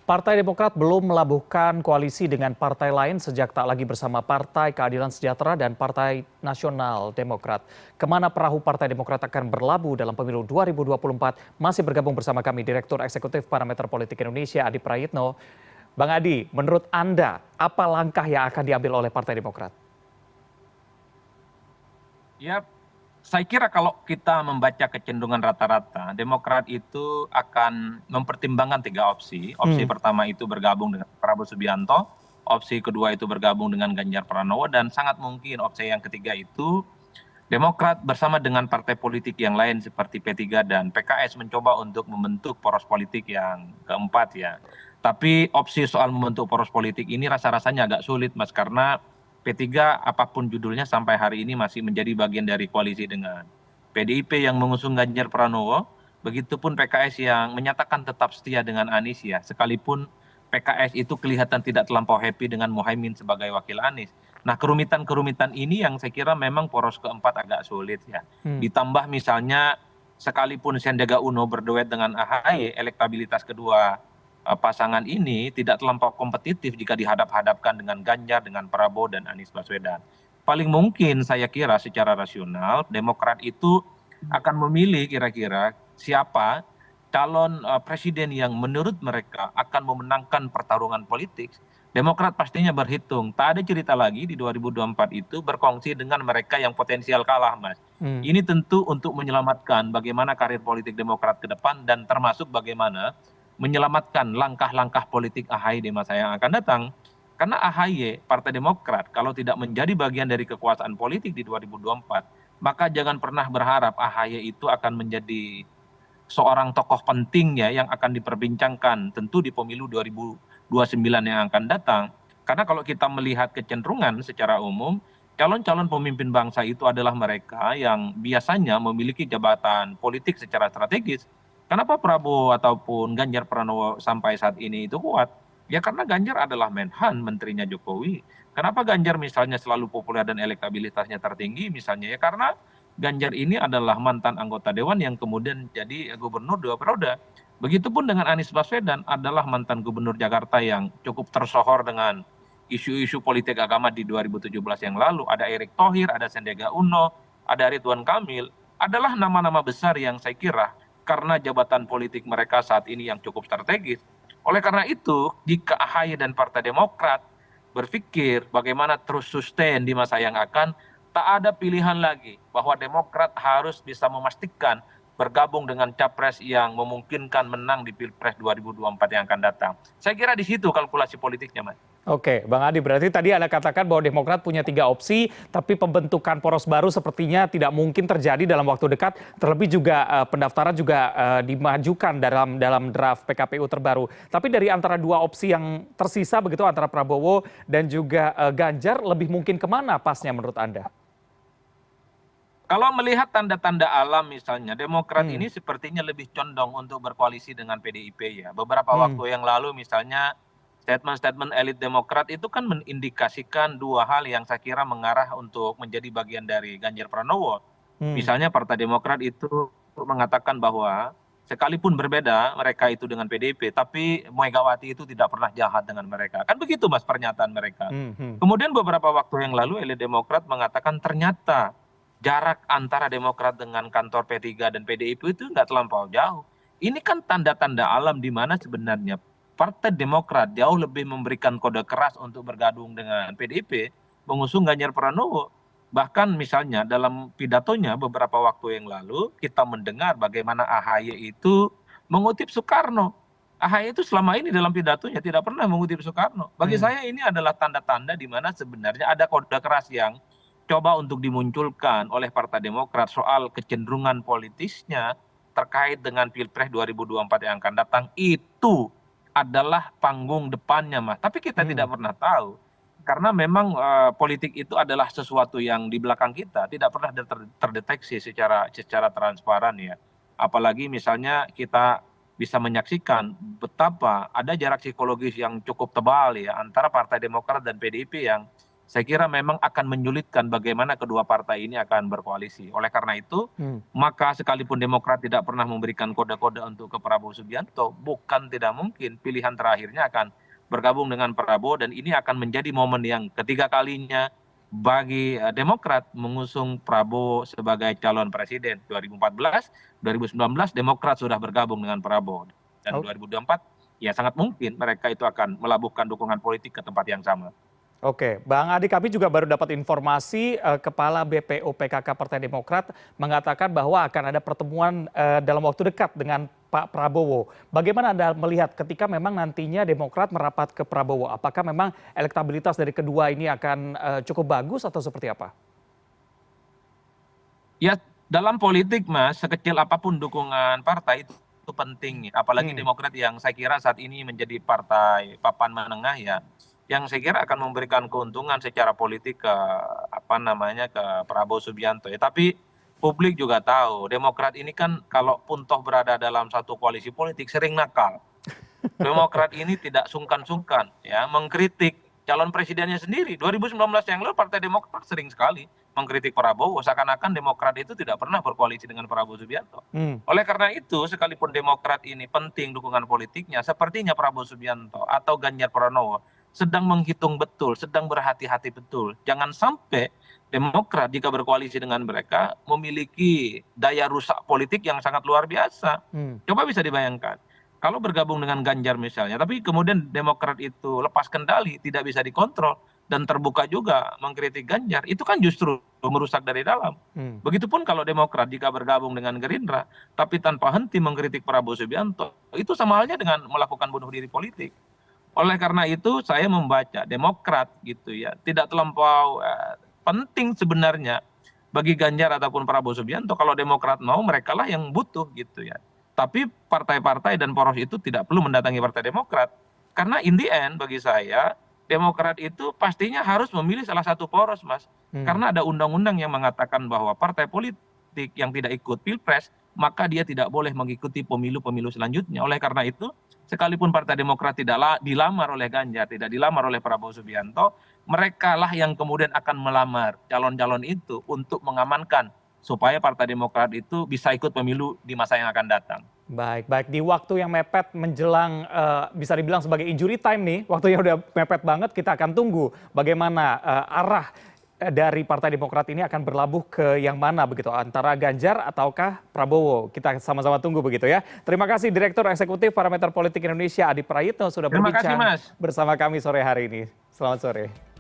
Partai Demokrat belum melabuhkan koalisi dengan partai lain sejak tak lagi bersama Partai Keadilan Sejahtera dan Partai Nasional Demokrat. Kemana perahu Partai Demokrat akan berlabuh dalam pemilu 2024? Masih bergabung bersama kami Direktur Eksekutif Parameter Politik Indonesia, Adi Prayitno. Bang Adi, menurut Anda, apa langkah yang akan diambil oleh Partai Demokrat? Ya, saya kira kalau kita membaca kecenderungan rata-rata, Demokrat itu akan mempertimbangkan tiga opsi. Opsi Hmm, pertama itu bergabung dengan Prabowo Subianto, opsi kedua itu bergabung dengan Ganjar Pranowo, dan sangat mungkin opsi yang ketiga itu Demokrat bersama dengan partai politik yang lain seperti P3 dan PKS mencoba untuk membentuk poros politik yang keempat ya. Tapi opsi soal membentuk poros politik ini rasa-rasanya agak sulit Mas karena P3 apapun judulnya sampai hari ini masih menjadi bagian dari koalisi dengan PDIP yang mengusung Ganjar Pranowo, begitupun PKS yang menyatakan tetap setia dengan Anies ya, sekalipun PKS itu kelihatan tidak terlampau happy dengan Muhaimin sebagai wakil Anies. Nah, kerumitan-kerumitan ini yang saya kira memang poros keempat agak sulit ya. hmm. Ditambah misalnya sekalipun Sandiaga Uno berduet dengan AHY, elektabilitas kedua pasangan ini tidak terlampau kompetitif jika dihadap-hadapkan dengan Ganjar, dengan Prabowo dan Anies Baswedan. Paling mungkin saya kira secara rasional Demokrat itu akan memilih kira-kira siapa calon presiden yang menurut mereka akan memenangkan pertarungan politik. Demokrat pastinya berhitung. Tak ada cerita lagi di 2024 itu berkongsi dengan mereka yang potensial kalah, Mas. Hmm. Ini tentu untuk menyelamatkan bagaimana karir politik Demokrat ke depan dan termasuk bagaimana menyelamatkan langkah-langkah politik AHY di masa yang akan datang. Karena AHY, Partai Demokrat, kalau tidak menjadi bagian dari kekuasaan politik di 2024, maka jangan pernah berharap AHY itu akan menjadi seorang tokoh penting ya yang akan diperbincangkan tentu di pemilu 2029 yang akan datang. Karena kalau kita melihat kecenderungan secara umum, calon-calon pemimpin bangsa itu adalah mereka yang biasanya memiliki jabatan politik secara strategis. Kenapa Prabowo ataupun Ganjar Pranowo sampai saat ini itu kuat? Ya karena Ganjar adalah Menhan, menterinya Jokowi. Kenapa Ganjar misalnya selalu populer dan elektabilitasnya tertinggi misalnya ya karena Ganjar ini adalah mantan anggota dewan yang kemudian jadi gubernur 2 periode. Begitupun dengan Anies Baswedan adalah mantan gubernur Jakarta yang cukup tersohor dengan isu-isu politik agama di 2017 yang lalu. Ada Erick Thohir, ada Sandiaga Uno, ada Ridwan Kamil. Adalah nama-nama besar yang saya kira karena jabatan politik mereka saat ini yang cukup strategis. Oleh karena itu, jika AHY dan Partai Demokrat berpikir bagaimana terus sustain di masa yang akan, tak ada pilihan lagi bahwa Demokrat harus bisa memastikan bergabung dengan capres yang memungkinkan menang di Pilpres 2024 yang akan datang. Saya kira di situ kalkulasi politiknya, Mas. Oke, Bang Adi, berarti tadi Anda katakan bahwa Demokrat punya tiga opsi, tapi pembentukan poros baru sepertinya tidak mungkin terjadi dalam waktu dekat. Terlebih juga pendaftaran juga dimajukan dalam draft PKPU terbaru. Tapi dari antara dua opsi yang tersisa begitu antara Prabowo dan juga Ganjar, lebih mungkin kemana pasnya menurut Anda? Kalau melihat tanda-tanda alam misalnya, Demokrat Hmm, ini sepertinya lebih condong untuk berkoalisi dengan PDIP ya. Beberapa hmm, waktu yang lalu misalnya statement-statement elit Demokrat itu kan mengindikasikan dua hal yang saya kira mengarah untuk menjadi bagian dari Ganjar Pranowo. hmm. Misalnya Partai Demokrat itu mengatakan bahwa sekalipun berbeda mereka itu dengan PDIP, tapi Megawati itu tidak pernah jahat dengan mereka. Kan begitu Mas pernyataan mereka. Hmm, hmm. Kemudian beberapa waktu yang lalu elit Demokrat mengatakan ternyata jarak antara Demokrat dengan kantor P3 dan PDIP itu nggak terlampau jauh. Ini kan tanda-tanda alam di mana sebenarnya Partai Demokrat jauh lebih memberikan kode keras untuk bergabung dengan PDIP, mengusung Ganjar Pranowo. Bahkan misalnya dalam pidatonya beberapa waktu yang lalu kita mendengar bagaimana AHY itu mengutip Soekarno. AHY itu selama ini dalam pidatonya tidak pernah mengutip Soekarno. Bagi Hmm. saya ini adalah tanda-tanda di mana sebenarnya ada kode keras yang coba untuk dimunculkan oleh Partai Demokrat soal kecenderungan politisnya terkait dengan Pilpres 2024 yang akan datang itu adalah panggung depannya, Mas. Tapi kita Hmm. tidak pernah tahu. Karena memang politik itu adalah sesuatu yang di belakang kita tidak pernah terdeteksi secara transparan ya. Apalagi misalnya kita bisa menyaksikan betapa ada jarak psikologis yang cukup tebal ya antara Partai Demokrat dan PDIP yang saya kira memang akan menyulitkan bagaimana kedua partai ini akan berkoalisi. Oleh karena itu, maka sekalipun Demokrat tidak pernah memberikan kode-kode untuk ke Prabowo Subianto, bukan tidak mungkin pilihan terakhirnya akan bergabung dengan Prabowo, dan ini akan menjadi momen yang ketiga kalinya bagi Demokrat mengusung Prabowo sebagai calon presiden. 2014, 2019 Demokrat sudah bergabung dengan Prabowo, dan 2024 ya sangat mungkin mereka itu akan melabuhkan dukungan politik ke tempat yang sama. Oke, Bang Adi, kami juga baru dapat informasi Kepala BPO PKK Partai Demokrat mengatakan bahwa akan ada pertemuan dalam waktu dekat dengan Pak Prabowo. Bagaimana Anda melihat ketika memang nantinya Demokrat merapat ke Prabowo? Apakah memang elektabilitas dari kedua ini akan cukup bagus atau seperti apa? Ya, dalam politik Mas, sekecil apapun dukungan partai itu penting. Apalagi Demokrat yang saya kira saat ini menjadi partai papan menengah ya, yang saya kira akan memberikan keuntungan secara politik ke ke Prabowo Subianto ya. Tapi publik juga tahu Demokrat ini kan kalaupun toh berada dalam satu koalisi politik sering nakal. Demokrat ini tidak sungkan-sungkan ya mengkritik calon presidennya sendiri. 2019 yang lalu Partai Demokrat sering sekali mengkritik Prabowo, seakan-akan Demokrat itu tidak pernah berkoalisi dengan Prabowo Subianto. Oleh karena itu, sekalipun Demokrat ini penting dukungan politiknya, sepertinya Prabowo Subianto atau Ganjar Pranowo sedang menghitung betul, sedang berhati-hati betul. Jangan sampai Demokrat jika berkoalisi dengan mereka memiliki daya rusak politik yang sangat luar biasa. Coba bisa dibayangkan, kalau bergabung dengan Ganjar misalnya, tapi kemudian Demokrat itu lepas kendali, tidak bisa dikontrol, dan terbuka juga mengkritik Ganjar, itu kan justru merusak dari dalam. Begitupun kalau Demokrat jika bergabung dengan Gerindra, tapi tanpa henti mengkritik Prabowo Subianto, itu sama halnya dengan melakukan bunuh diri politik. Oleh karena itu saya membaca Demokrat gitu ya, tidak terlampau penting sebenarnya bagi Ganjar ataupun Prabowo Subianto. Kalau Demokrat mau, mereka lah yang butuh gitu ya. Tapi partai-partai dan poros itu tidak perlu mendatangi Partai Demokrat. Karena in the end bagi saya, Demokrat itu pastinya harus memilih salah satu poros, Mas. Karena ada undang-undang yang mengatakan bahwa partai politik yang tidak ikut Pilpres, maka dia tidak boleh mengikuti pemilu-pemilu selanjutnya. Oleh karena itu, sekalipun Partai Demokrat tidak dilamar oleh Ganjar, tidak dilamar oleh Prabowo Subianto, mereka lah yang kemudian akan melamar calon-calon itu untuk mengamankan supaya Partai Demokrat itu bisa ikut pemilu di masa yang akan datang. Baik, baik. Di waktu yang mepet menjelang bisa dibilang sebagai injury time nih, waktunya udah mepet banget, kita akan tunggu bagaimana arah dari Partai Demokrat ini akan berlabuh ke yang mana begitu, antara Ganjar ataukah Prabowo. Kita sama-sama tunggu begitu ya. Terima kasih Direktur Eksekutif Parameter Politik Indonesia Adi Prayitno sudah berbincang bersama kami sore hari ini. Selamat sore.